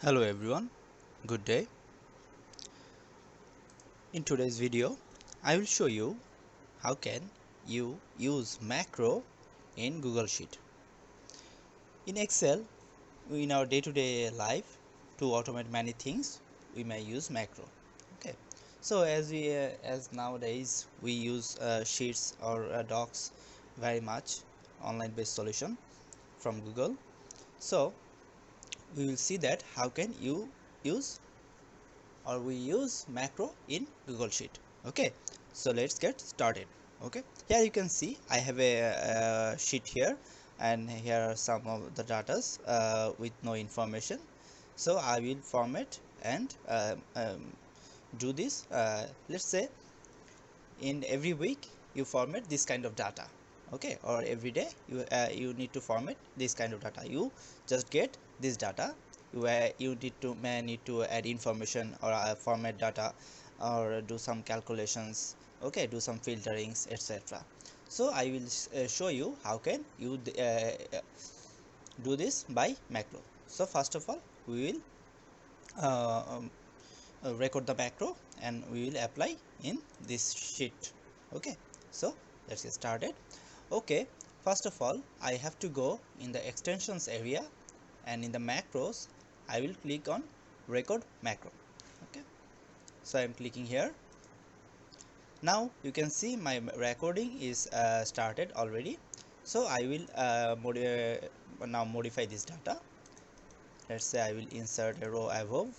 Hello everyone, good day. In today's video, I will show you how can you use macro in Google Sheet. In Excel, in our day-to-day life, to automate many things, we may use macro. Okay, so as nowadays we use sheets or docs very much online-based solution from Google. So we will see that how can you use we use macro in Google Sheet. Okay, so let's get started. Okay, here you can see I have a sheet here, and here are some of the datas with no information. So I will format and do this. Let's say in every week you format this kind of data. Okay, or every day you need to format this kind of data. You just get this data. You may need to add information or format data or do some calculations. Okay, do some filterings, etc. So I will show you how can you do this by macro. So first of all we will uh, um, record the macro and we will apply in this sheet. Okay, so let's get started. Okay, first of all I have to go in the extensions area, and in the macros I will click on record macro. Okay, so I'm clicking here. Now you can see my recording is started already. So I will now modify this data. Let's say I will insert a row above.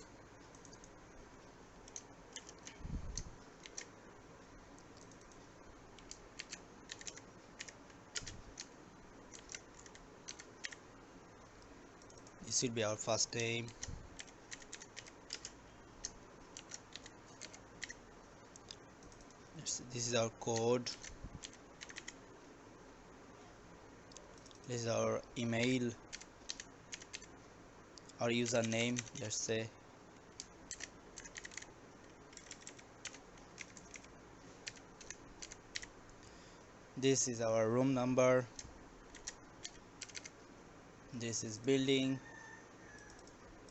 This will be our first name. This is our code. This is our email or username. Let's say this is our room number. This is building.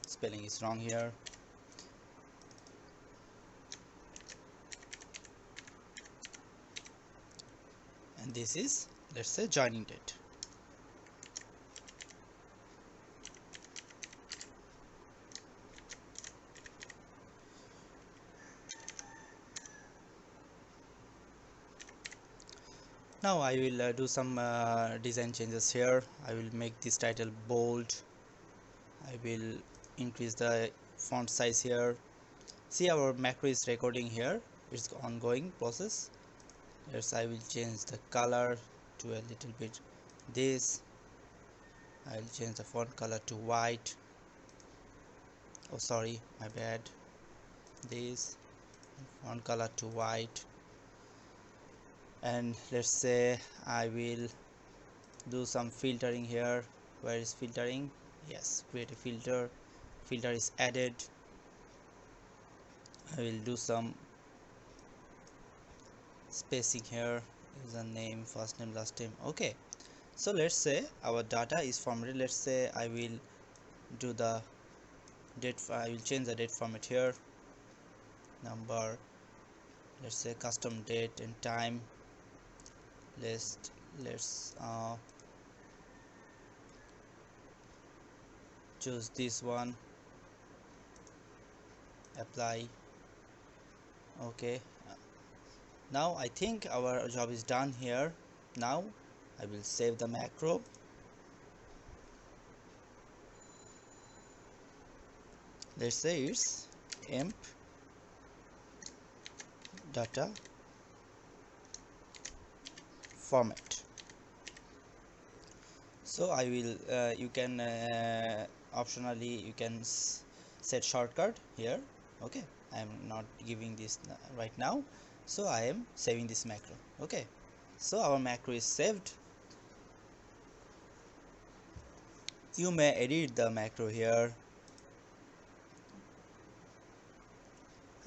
Spelling is wrong here. And this is, let's say, joining date. Now I will do some design changes here. I will make this title bold. I will increase the font size here. See, our macro is recording here. It's ongoing process. Yes, I will change the color to a little bit this. I'll change the font color to white. Oh sorry, my bad. This font color to white. And let's say I will do some filtering here. Where is filtering? Yes, create a filter. Filter is added. I will do some spacing here. Username, first name, last name. Okay, so let's say our data is formatted. Let's say I will do the date. I will change the date format here. Number, let's say custom date and time. Let's choose this one. Apply. Okay, now I think our job is done here. Now I will save the macro. Let's say it's emp data format. So I will you can optionally you can set shortcut here. Okay, I am not giving this right now, so I am saving this macro. Okay, so our macro is saved. You may edit the macro here.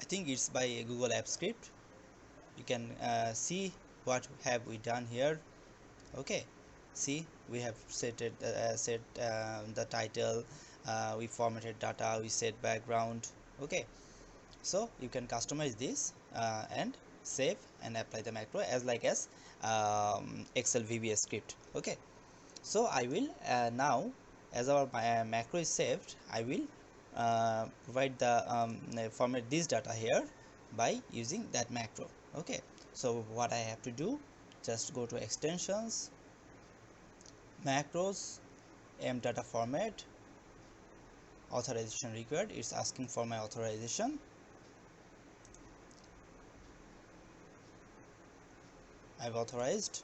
I think it's by Google Apps Script. You can see what have we done here. Okay, see, we have set the title, we formatted data, we set background. Okay, so you can customize this and save and apply the macro as like as Excel VBA script. Okay, so I will now, as our macro is saved, I will provide the format this data here by using that macro. Okay, so what I have to do, just go to extensions, macros, data format, authorization required. It's asking for my authorization. I've authorized,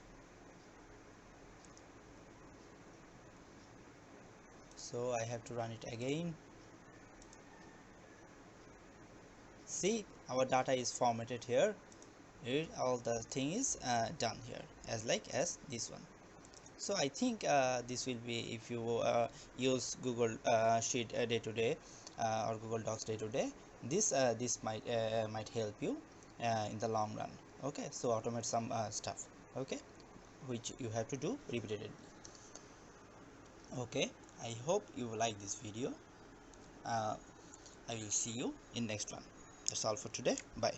so I have to run it again. See, our data is formatted here. All the thing is done here as like as this one. So I think this will be, if you use Google Sheet day to day or Google Docs day to day, this might help you in the long run. Okay, so automate some stuff, okay, which you have to do repeatedly. Okay, I hope you like this video. uh, I will see you in next one. That's all for today. Bye.